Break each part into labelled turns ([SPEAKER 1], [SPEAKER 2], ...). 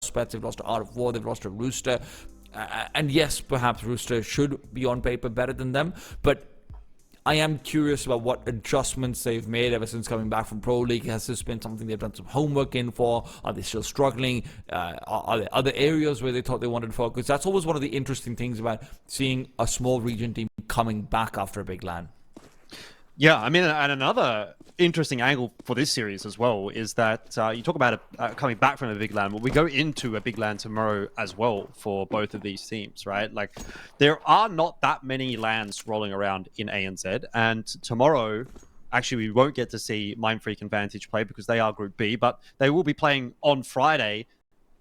[SPEAKER 1] Spets, they've lost to Art of War, they've lost to Rooster. And yes, perhaps Rooster should be on paper better than them, but I am curious about what adjustments they've made ever since coming back from Pro League. Has this been something they've done some homework in for? Are they still struggling? Are there other areas where they thought they wanted to focus? That's always one of the interesting things about seeing a small region team coming back after a big LAN.
[SPEAKER 2] Yeah, I mean, and another interesting angle for this series as well is that you talk about coming back from a big LAN. Well, we go into a big LAN tomorrow as well for both of these teams, right? Like, there are not that many LANs rolling around in ANZ, and tomorrow, actually, we won't get to see Mindfreak and Vantage play because they are Group B, but they will be playing on Friday,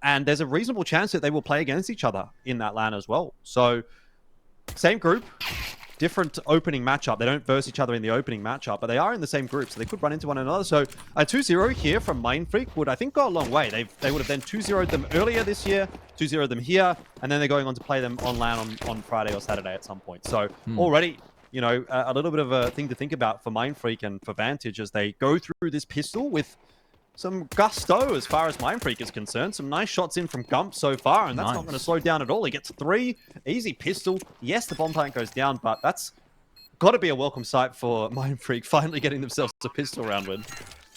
[SPEAKER 2] and there's a reasonable chance that they will play against each other in that LAN as well. So, same group. Different opening matchup. They don't verse each other in the opening matchup, but they are in the same group, so they could run into one another. So a 2-0 here from Mindfreak would, I think, go a long way. They would have then 2-0'd them earlier this year, 2-0'd them here, and then they're going on to play them on LAN on Friday or Saturday at some point. So already, you know, a little bit of a thing to think about for Mindfreak and for Vantage as they go through this pistol with some gusto as far as Mindfreak is concerned. Some nice shots in from Gump so far, and that's not going to slow down at all. He gets 3, easy pistol. Yes, the bomb plant goes down, but that's got to be a welcome sight for Mindfreak finally getting themselves a pistol round win.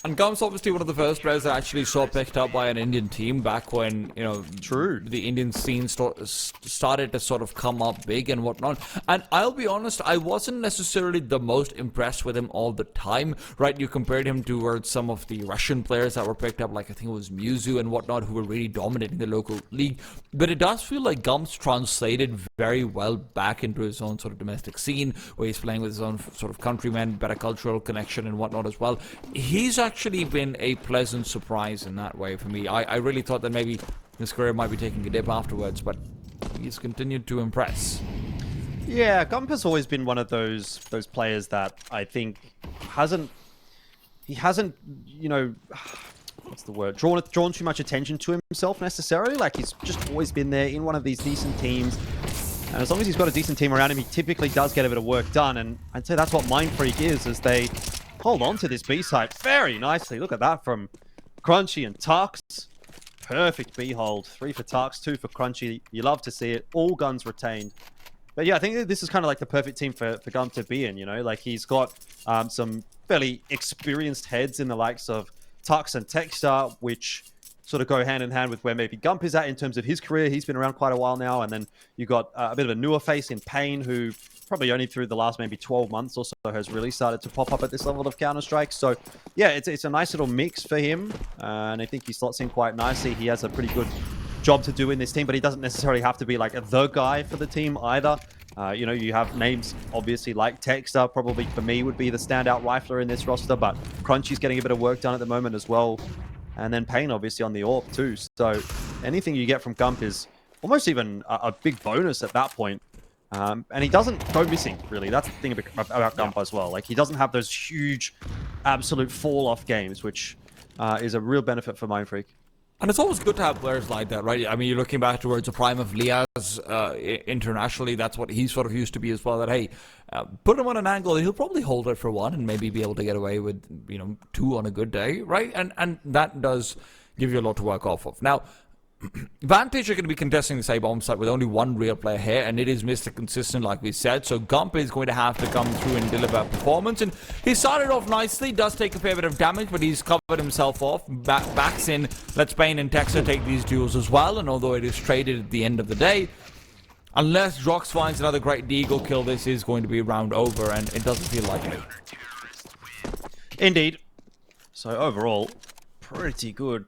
[SPEAKER 1] And Gump's obviously one of the first players that actually saw picked up by an Indian team back when, you know, the Indian scene started to sort of come up big and whatnot. And I'll be honest, I wasn't necessarily the most impressed with him all the time, right? You compared him towards some of the Russian players that were picked up, like I think it was Muzu and whatnot, who were really dominating the local league. But it does feel like Gump's translated very well back into his own sort of domestic scene, where he's playing with his own sort of countrymen, better cultural connection and whatnot as well. He's actually been a pleasant surprise in that way for me. I really thought that maybe his career might be taking a dip afterwards, but he's continued to impress.
[SPEAKER 2] Yeah, Gump has always been one of those players that I think hasn't, you know, what's the word? Drawn too much attention to himself necessarily. Like, he's just always been there in one of these decent teams. And as long as he's got a decent team around him, he typically does get a bit of work done. And I'd say that's what Mindfreak is, as they hold on to this B site very nicely. Look at that from Crunchy and Tux. Perfect B hold. 3 for Tux, 2 for Crunchy. You love to see it. All guns retained. But yeah, I think this is kind of like the perfect team for Gump to be in, you know? Like, he's got some fairly experienced heads in the likes of Tux and Texter, which sort of go hand in hand with where maybe Gump is at in terms of his career. He's been around quite a while now. And then you got a bit of a newer face in Pain, who probably only through the last maybe 12 months or so has really started to pop up at this level of Counter-Strike. So yeah, it's a nice little mix for him. And I think he slots in quite nicely. He has a pretty good job to do in this team, but he doesn't necessarily have to be like the guy for the team either. You know, you have names obviously like Texter, probably for me would be the standout rifler in this roster, but Crunchy's getting a bit of work done at the moment as well. And then Pain obviously on the AWP too. So anything you get from Gump is almost even a big bonus at that point. And he doesn't go missing, really. That's the thing about Gump as well. Like, he doesn't have those huge, absolute fall-off games, which is a real benefit for Mindfreak.
[SPEAKER 1] And it's always good to have players like that, right? I mean, you're looking back towards the prime of Liaz internationally. That's what he sort of used to be as well. That, hey, put him on an angle, he'll probably hold it for 1 and maybe be able to get away with, you know, 2 on a good day, right? And that does give you a lot to work off of. Now, Vantage are going to be contesting this A-bomb site with only 1 real player here, and it is Mr. Consistent, like we said, so Gump is going to have to come through and deliver performance, and he started off nicely, does take a fair bit of damage, but he's covered himself off, backs in, lets Pain and Texter take these duels as well, and although it is traded at the end of the day, unless Drox finds another great Deagle kill, this is going to be round over, and it doesn't feel likely.
[SPEAKER 2] Indeed. So overall, pretty good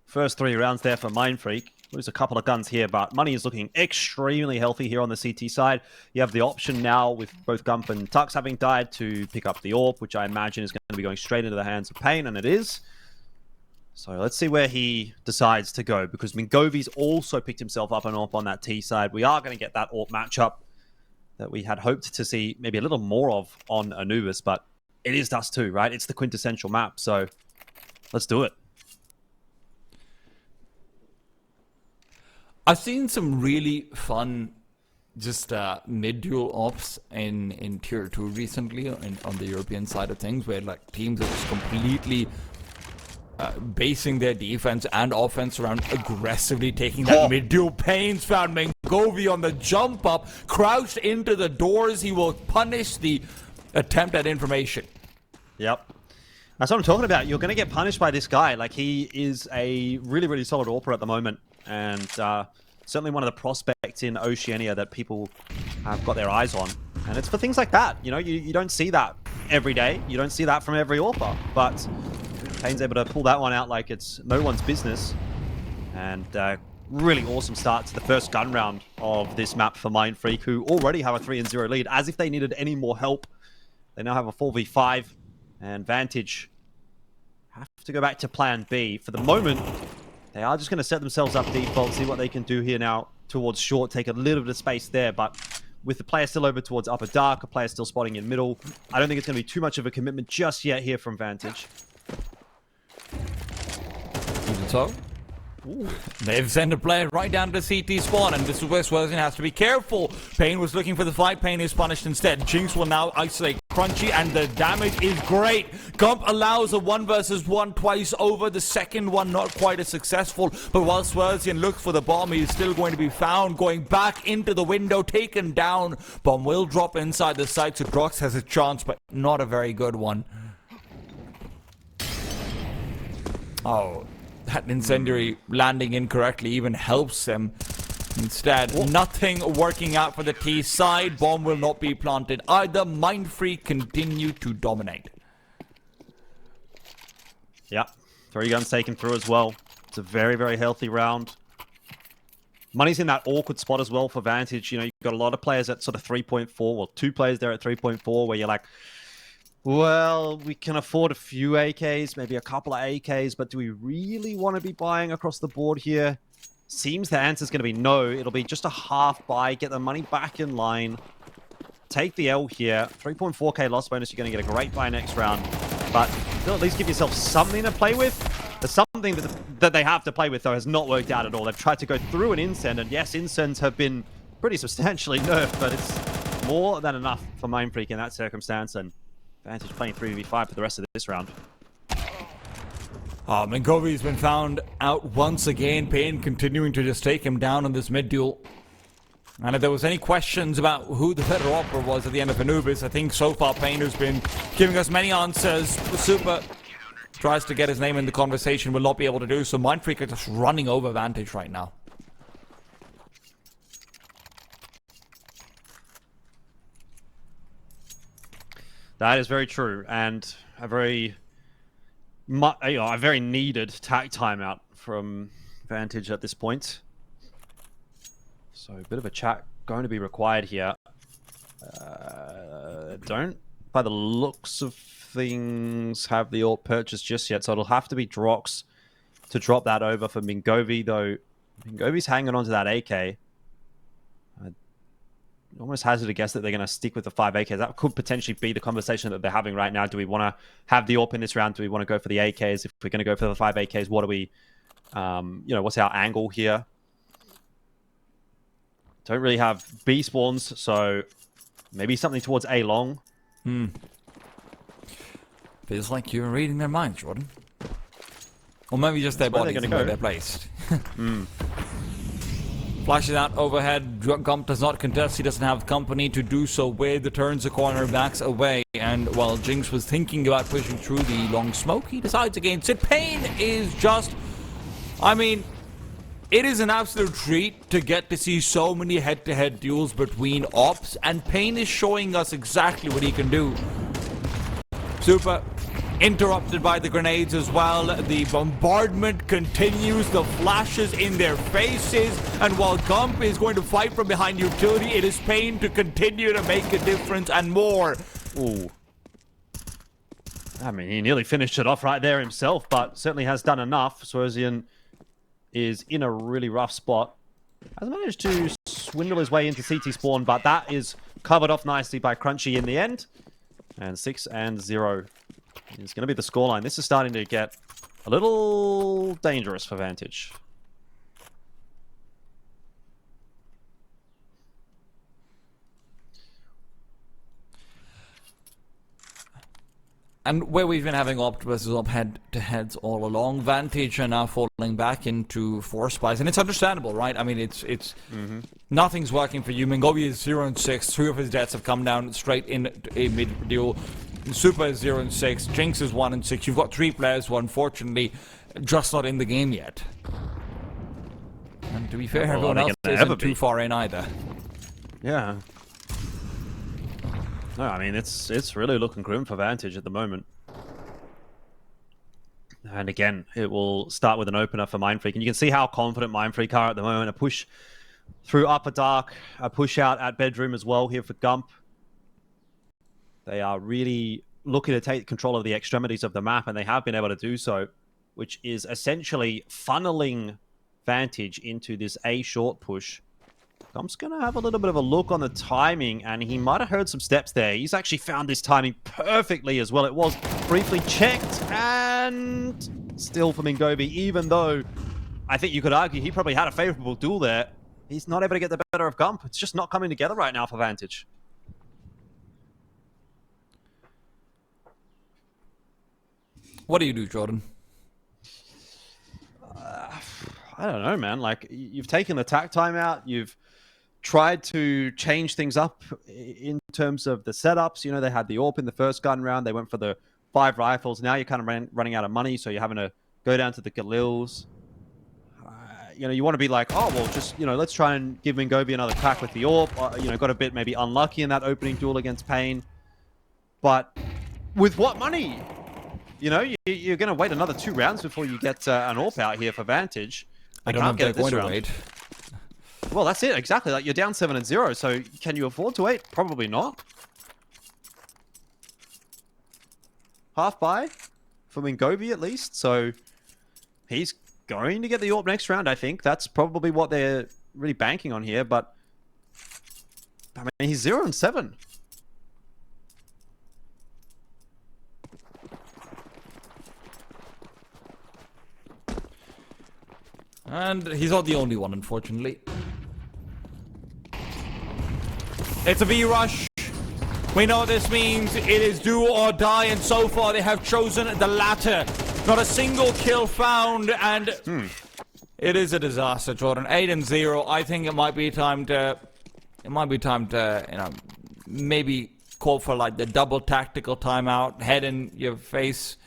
[SPEAKER 2] first 3 rounds there for Mindfreak. Lose a couple of guns here, but money is looking extremely healthy here on the CT side. You have the option now, with both Gump and Tux having died, to pick up the AWP, which I imagine is going to be going straight into the hands of Pain, and it is. So let's see where he decides to go, because Mingovi's also picked himself up and AWP on that T side. We are going to get that AWP matchup that we had hoped to see maybe a little more of on Anubis, but it is Dust2, right? It's the quintessential map, so let's do it.
[SPEAKER 1] I've seen some really fun just mid-duel ops in Tier 2 recently on the European side of things, where like teams are just completely basing their defense and offense around aggressively taking that mid-duel. Payne's found Mengovi on the jump up, crouched into the doors. He will punish the attempt at information.
[SPEAKER 2] Yep. That's what I'm talking about. You're going to get punished by this guy. Like, he is a really, really solid AWPer at the moment. And certainly one of the prospects in Oceania that people have got their eyes on. And it's for things like that. You know, you don't see that every day. You don't see that from every AWPer. But Payne's able to pull that one out like it's no one's business. And really awesome start to the first gun round of this map for Mindfreak, who already have a 3-0 lead. As if they needed any more help. They now have a 4v5. And Vantage have to go back to plan B. For the moment, they are just going to set themselves up default, see what they can do here now towards short, take a little bit of space there. But with the player still over towards upper dark, a player still spotting in middle, I don't think it's going to be too much of a commitment just yet here from Vantage.
[SPEAKER 1] Even so, they've sent a player right down to CT spawn, and this is where Swerzian has to be careful. Payne was looking for the fight. Payne is punished instead. Jinx will now isolate Crunchy, and the damage is great. Gump allows a 1 versus 1 twice over. The second one not quite as successful, but while Swerzian looks for the bomb, he is still going to be found. Going back into the window, taken down. Bomb will drop inside the site, so Drox has a chance, but not a very good one. Oh, that incendiary landing incorrectly even helps them. Instead, nothing working out for the T side. Bomb will not be planted either. Mindfreak continue to dominate.
[SPEAKER 2] Yep. 3 guns taken through as well. It's a very, very healthy round. Money's in that awkward spot as well for Vantage. You know, you've got a lot of players at sort of 3.4. Well, 2 players there at 3.4 where you're like, well, we can afford a few AKs, maybe a couple of AKs, but do we really want to be buying across the board here? Seems the answer's going to be no. It'll be just a half buy, get the money back in line, take the L here. 3.4k loss bonus, you're going to get a great buy next round, but still at least give yourself something to play with. The something that they have to play with, though, has not worked out at all. They've tried to go through an Incend, and yes, Incends have been pretty substantially nerfed, but it's more than enough for Mindfreak in that circumstance, and Vantage playing 3v5 for the rest of this round.
[SPEAKER 1] Mengovi's been found out once again. Payne continuing to just take him down in this mid-duel. And if there was any questions about who the better AWPer was at the end of Anubis, I think so far Payne, who's been giving us many answers. Super tries to get his name in the conversation, will not be able to do so. Mindfreak are just running over Vantage right now.
[SPEAKER 2] That is very true, and a very needed tack timeout from Vantage at this point. So a bit of a chat going to be required here. Don't, by the looks of things, have the AWP purchased just yet, so it'll have to be Drox to drop that over for Mengovi, though Mengovi's hanging on to that AK. Almost hazard a guess that they're going to stick with the 5 AKs. That could potentially be the conversation that they're having right now. Do we want to have the AWP in this round? Do we want to go for the AKs? If we're going to go for the 5 AKs, what do we, what's our angle here? Don't really have B spawns, so maybe something towards A long.
[SPEAKER 1] Feels like you're reading their minds, Jordan. Or maybe just their bodies and where they're placed. Flashes out overhead. Gump does not contest. He doesn't have company to do so with. Turns the corner, backs away. And while Jinx was thinking about pushing through the long smoke, he decides against it. Payne is just... I mean, it is an absolute treat to get to see so many head-to-head duels between ops. And Payne is showing us exactly what he can do. Super interrupted by the grenades as well. The bombardment continues, the flashes in their faces, and while Gump is going to fight from behind utility, it is Payne to continue to make a difference and more.
[SPEAKER 2] Ooh. I mean, he nearly finished it off right there himself, but certainly has done enough. Swerzian is in a really rough spot. Has managed to swindle his way into CT spawn, but that is covered off nicely by Crunchy in the end. And 6-0 is going to be the scoreline. This is starting to get a little dangerous for Vantage.
[SPEAKER 1] And where we've been having opt versus op head-to-heads all along, Vantage are now falling back into force buys, and it's understandable, right? I mean, it's nothing's working for you. Mingovi is 0-6. 3 of his deaths have come down straight in a mid-duel. Super is 0-6. Jinx is 1-6. You've got 3 players who, unfortunately, just not in the game yet. And to be fair, everyone else isn't too far in either.
[SPEAKER 2] Yeah. No, I mean, it's really looking grim for Vantage at the moment. And again, it will start with an opener for Mindfreak. And you can see how confident Mindfreak are at the moment. A push through Upper Dark, a push out at Bedroom as well here for Gump. They are really looking to take control of the extremities of the map, and they have been able to do so, which is essentially funneling Vantage into this A short push. I'm just going to have a little bit of a look on the timing, and he might have heard some steps there. He's actually found this timing perfectly as well. It was briefly checked, and still for Mingovi, even though I think you could argue he probably had a favorable duel there. He's not able to get the better of Gump. It's just not coming together right now for Vantage.
[SPEAKER 1] What do you do, Jordan?
[SPEAKER 2] I don't know, man. Like, you've taken the tack time out. You've tried to change things up in terms of the setups. You know, they had the AWP in the first gun round. They went for the 5 rifles. Now you're kind of running out of money, so you're having to go down to the Galils. You know, you want to be like, oh, well, just, you know, let's try and give Mingovi another crack with the AWP. You know, got a bit maybe unlucky in that opening duel against Pain. But with what money? You know, you're going to wait another 2 rounds before you get an AWP out here for Vantage.
[SPEAKER 1] I don't know if they're going to wait.
[SPEAKER 2] Well, that's it, exactly. Like, you're down 7-0, so can you afford to wait? Probably not. Half buy for Mingovi at least, so he's going to get the AWP next round, I think. That's probably what they're really banking on here, but I mean, he's 0-7.
[SPEAKER 1] And he's not the only one, unfortunately. It's a V-rush. We know what this means. It is do or die, and so far they have chosen the latter. Not a single kill found, and it is a disaster, Jordan. 8-0. I think it might be time to... you know, maybe call for, like, the double tactical timeout. Head in your face.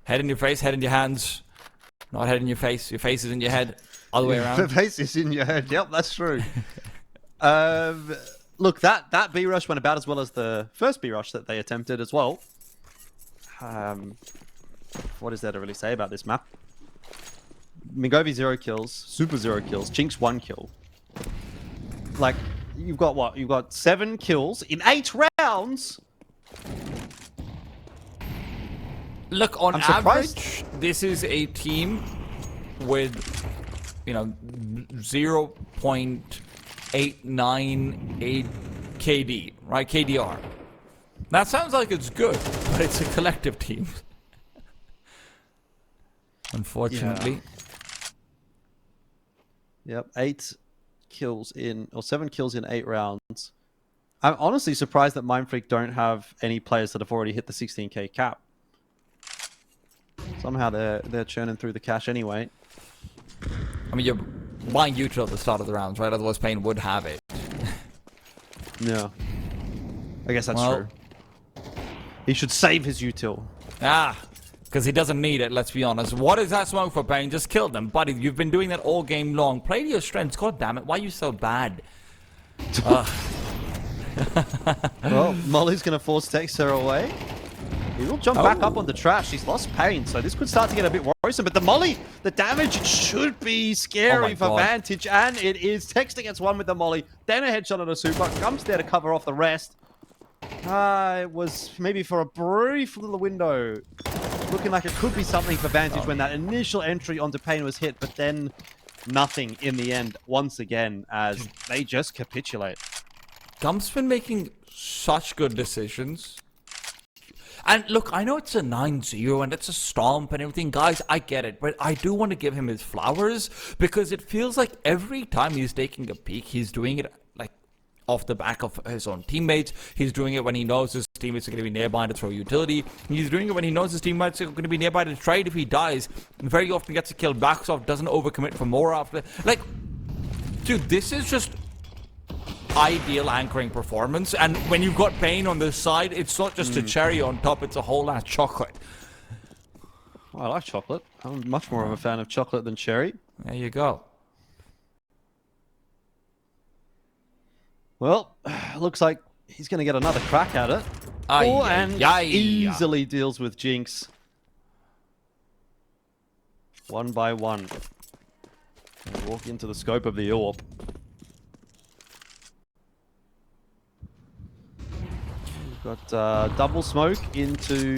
[SPEAKER 1] Head in your face, head in your hands. Not head in your face. Your face is in your head. Other way around.
[SPEAKER 2] The face is in your head. Yep, that's true. Look, that B rush went about as well as the first B rush that they attempted as well. What is there to really say about this map? Mingovi 0 kills, Super 0 kills, Jinx 1 kill. Like, you've got what? You've got 7 kills in 8 rounds.
[SPEAKER 1] Look, on average, this is a team with, you know, 0.898 KD, right? KDR. That sounds like it's good, but it's a collective team. Unfortunately.
[SPEAKER 2] Yeah. Yep, 7 kills in 8 rounds. I'm honestly surprised that Mindfreak don't have any players that have already hit the 16k cap. Somehow they're churning through the cash anyway.
[SPEAKER 1] I mean, you're buying util at the start of the rounds, right? Otherwise, Payne would have it.
[SPEAKER 2] Yeah. I guess that's true. He should save his util.
[SPEAKER 1] Because he doesn't need it, let's be honest. What is that smoke for, Payne? Just kill them. Buddy, you've been doing that all game long. Play to your strengths. God damn it. Why are you so bad?
[SPEAKER 2] Well, Molly's going to force Texter away. He will jump back up on the trash. He's lost Pain, so this could start to get a bit worrisome. But the Molly, the damage, it should be scary for Vantage, and it is. Texter gets one with the Molly, then a headshot on a Super. Comes there to cover off the rest. It was maybe for a brief little window. Looking like it could be something for Vantage when that initial entry onto Pain was hit, but then nothing in the end, once again, as they just capitulate.
[SPEAKER 1] Gump's been making such good decisions. And look, I know it's a 9-0 and it's a stomp and everything. Guys, I get it. But I do want to give him his flowers because it feels like every time he's taking a peek, he's doing it like off the back of his own teammates. He's doing it when he knows his teammates are going to be nearby to throw utility. He's doing it when he knows his teammates are going to be nearby to trade if he dies. And very often gets a kill, backs off, doesn't overcommit for more after. Like, dude, this is just ideal anchoring performance. And when you've got Pain on this side, it's not just a cherry on top, it's a whole lot of chocolate.
[SPEAKER 2] I like chocolate. I'm much more of a fan of chocolate than cherry.
[SPEAKER 1] There you go.
[SPEAKER 2] Well, looks like he's going to get another crack at it. And easily deals with Jinx. 1 by 1. And walk into the scope of the AWP. We've got double smoke into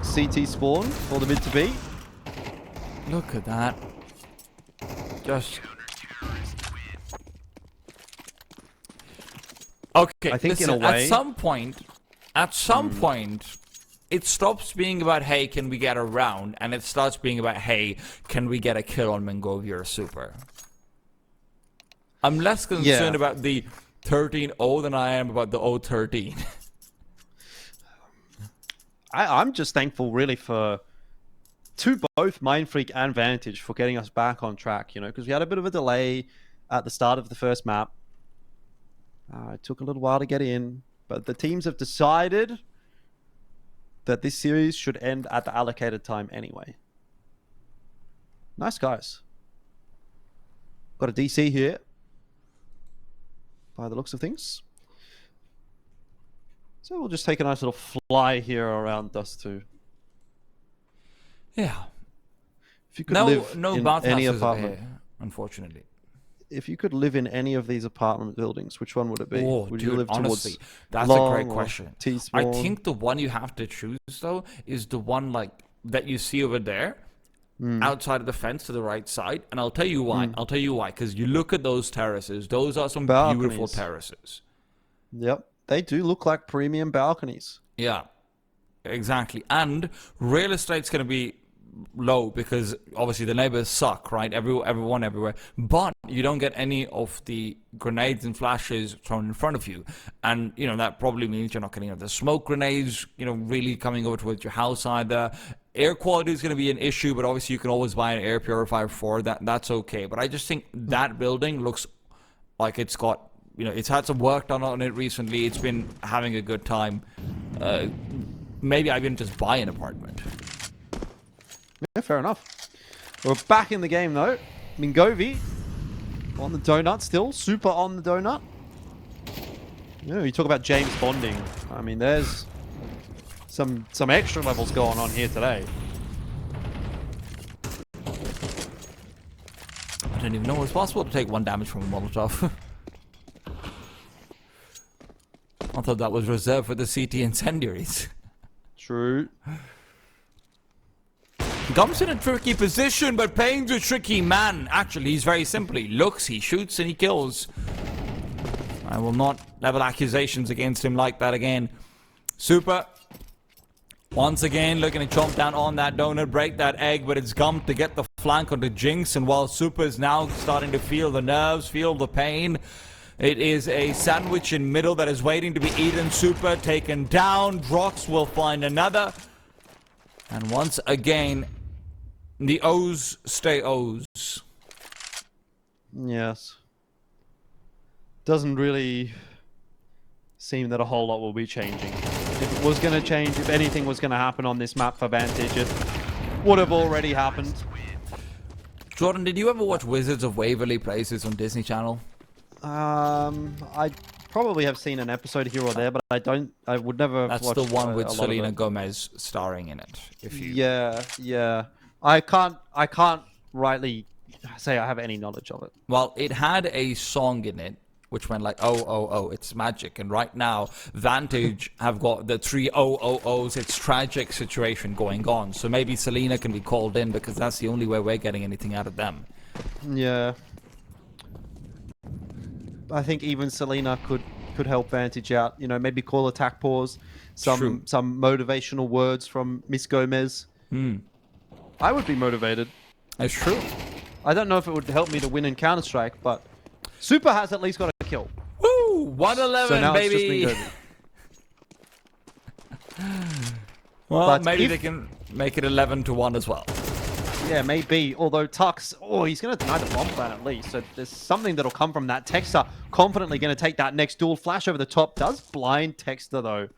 [SPEAKER 2] CT spawn for the mid to B.
[SPEAKER 1] Look at that. Just... Okay,
[SPEAKER 2] I think
[SPEAKER 1] listen,
[SPEAKER 2] in a way...
[SPEAKER 1] At some point, it stops being about, hey, can we get a round? And it starts being about, hey, can we get a kill on Mongovia or Super? I'm less concerned about the 13-0 than I am about the 0-13.
[SPEAKER 2] I'm just thankful, really, to both Mindfreak and Vantage for getting us back on track, you know, because we had a bit of a delay at the start of the first map. It took a little while to get in, but the teams have decided that this series should end at the allocated time anyway. Nice guys. Got a DC here, by the looks of things. So we'll just take a nice little fly here around Dust2.
[SPEAKER 1] Yeah.
[SPEAKER 2] If you could live
[SPEAKER 1] no
[SPEAKER 2] in any apartment,
[SPEAKER 1] here, unfortunately.
[SPEAKER 2] If you could live in any of these apartment buildings, which one would it be?
[SPEAKER 1] Oh,
[SPEAKER 2] would
[SPEAKER 1] dude,
[SPEAKER 2] you live
[SPEAKER 1] honestly,
[SPEAKER 2] towards
[SPEAKER 1] that's
[SPEAKER 2] Long
[SPEAKER 1] a great question. I think the one you have to choose, though, is the one like that you see over there, outside of the fence to the right side. And I'll tell you why. I'll tell you why. Because you look at those terraces. Those are some beautiful terraces.
[SPEAKER 2] Yep. They do look like premium balconies.
[SPEAKER 1] Yeah, exactly. And real estate's going to be low because obviously the neighbors suck, right? Everyone everywhere. But you don't get any of the grenades and flashes thrown in front of you. And, you know, that probably means you're not getting the smoke grenades, you know, really coming over towards your house either. Air quality is going to be an issue, but obviously you can always buy an air purifier for that. That's okay. But I just think that building looks like it's got, you know, it's had some work done on it recently. It's been having a good time. Maybe I didn't just buy an apartment.
[SPEAKER 2] Yeah, fair enough. We're back in the game, though. Mingovi on the donut still. Super on the donut. You know, you talk about James Bonding. I mean, there's some extra levels going on here today.
[SPEAKER 1] I didn't even know it was possible to take 1 damage from a Molotov. I thought that was reserved for the CT incendiaries.
[SPEAKER 2] True.
[SPEAKER 1] Dumps in a tricky position, but Payne's a tricky man. Actually, he's very simple. He looks, he shoots, and he kills. I will not level accusations against him like that again. Super. Once again, looking to chomp down on that donut, break that egg, but it's gummed to get the flank onto Jinx. And while Super is now starting to feel the nerves, feel the pain, it is a sandwich in middle that is waiting to be eaten. Super taken down. Drox will find another. And once again, the O's stay O's.
[SPEAKER 2] Yes. Doesn't really seem that a whole lot will be changing. If it was going to change, if anything was going to happen on this map for Vantage, it would have already happened.
[SPEAKER 1] Jordan, did you ever watch Wizards of Waverly Places on Disney Channel?
[SPEAKER 2] I probably have seen an episode here or there, but I would never
[SPEAKER 1] That's
[SPEAKER 2] watch
[SPEAKER 1] the one with
[SPEAKER 2] a lot of
[SPEAKER 1] Selena
[SPEAKER 2] it.
[SPEAKER 1] Gomez starring in it. If you
[SPEAKER 2] Yeah. I can't rightly say I have any knowledge of it.
[SPEAKER 1] Well, it had a song in it which went like, oh, oh, oh, it's magic. And right now, Vantage have got the 3 ohs, it's tragic situation going on. So maybe Selena can be called in because that's the only way we're getting anything out of them.
[SPEAKER 2] Yeah. I think even Selena could help Vantage out. You know, maybe call attack pause, some motivational words from Miss Gomez. I would be motivated.
[SPEAKER 1] That's true.
[SPEAKER 2] I don't know if it would help me to win in Counter-Strike, but Super has at least got a kill.
[SPEAKER 1] Woo! Woo! 111,
[SPEAKER 2] So now
[SPEAKER 1] baby.
[SPEAKER 2] it's just been good.
[SPEAKER 1] Well,
[SPEAKER 2] But
[SPEAKER 1] maybe
[SPEAKER 2] if-
[SPEAKER 1] they can make it 11-1 as well.
[SPEAKER 2] Yeah, maybe. Although Tux, he's going to deny the bomb plan at least. So there's something that'll come from that. Texter confidently going to take that next duel. Flash over the top. Does blind Texter though.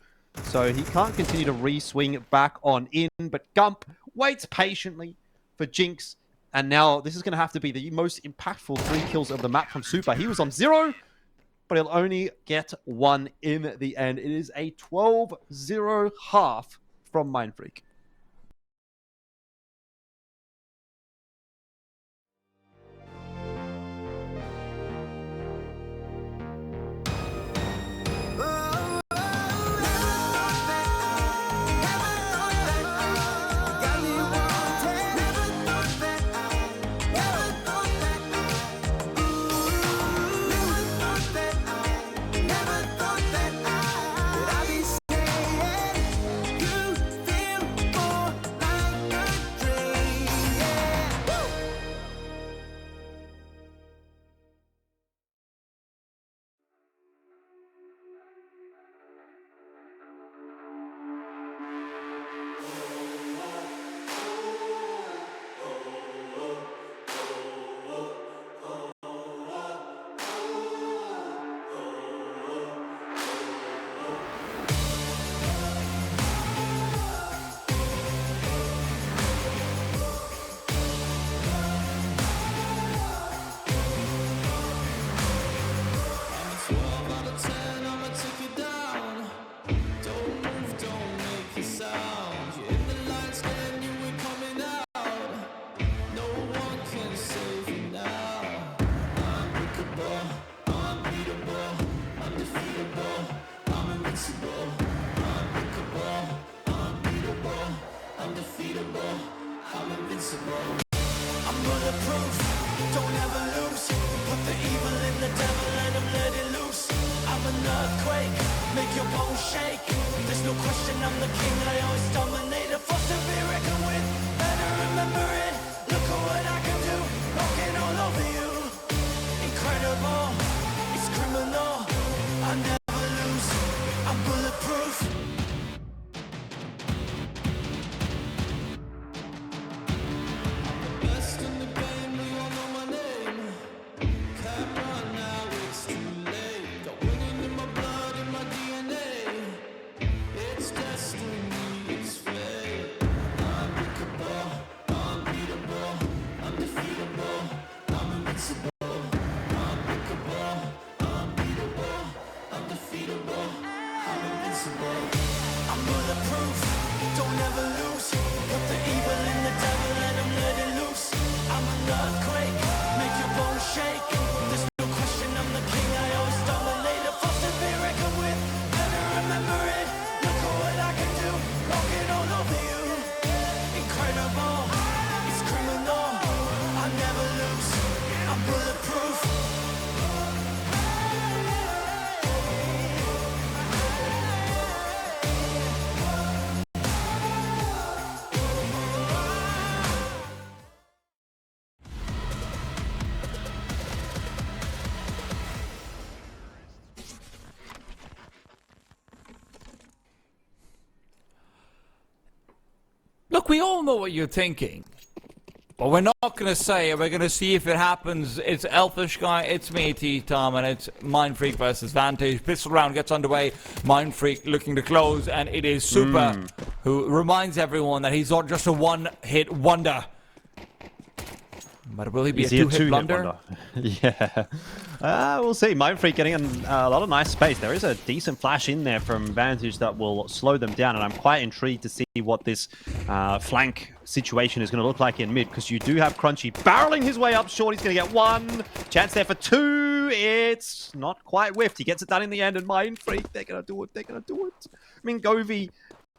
[SPEAKER 2] So he can't continue to re-swing back on in. But Gump waits patiently for Jinx. And now this is going to have to be the most impactful 3 kills of the map from Super. He was on 0, but he'll only get 1 in the end. It is a 12-0 half from Mindfreak.
[SPEAKER 3] I'm bulletproof, don't ever lose. Put the evil in the devil and I'm let it loose. I'm an earthquake, make your bones shake. There's no question I'm the king, I always dominate. A force to be reckoned with, better remember it. Look at what I can do, walking all over you. Incredible, it's criminal. I never lose, I'm bulletproof. I'm bulletproof, don't ever lose. Put the evil in the devil and I'm let it loose. I'm an earthquake, make your bones shake. There's no question I'm the king, I always dominate. A force to be reckoned with, better remember it. Look at what I can do, walking all over you. Incredible, it's criminal. I never lose, I'm bulletproof.
[SPEAKER 1] Look, we all know what you're thinking. But we're not going to say it. We're going to see if it happens. It's Elfish Guy, it's me, T-Tom, and it's Mindfreak versus Vantage. Pistol round gets underway. Mindfreak looking to close, and it is Super who reminds everyone that he's not just a one-hit wonder. But will he be a two-hit blunder?
[SPEAKER 2] Yeah. We'll see. Mindfreak getting a lot of nice space. There is a decent flash in there from Vantage that will slow them down, and I'm quite intrigued to see what this flank situation is going to look like in mid, because you do have Crunchy barreling his way up short. He's going to get 1. Chance there for 2. It's not quite whiffed. He gets it done in the end, and Mindfreak, they're going to do it. They're going to do it. Mingovi.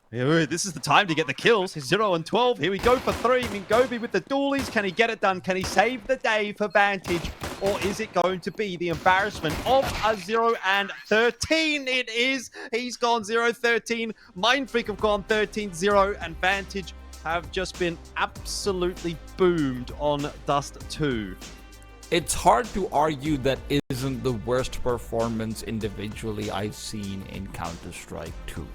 [SPEAKER 2] This is the time to get the kills. He's 0 and 12. Here we go for 3. Mingovi with the dualies. Can he get it done? Can he save the day for Vantage? Or is it going to be the embarrassment of a 0 and 13? It is. He's gone 0-13. Mindfreak have gone 13-0. And Vantage have just been absolutely boomed on Dust 2.
[SPEAKER 1] it's hard to argue that isn't the worst performance individually I've seen in Counter-Strike 2.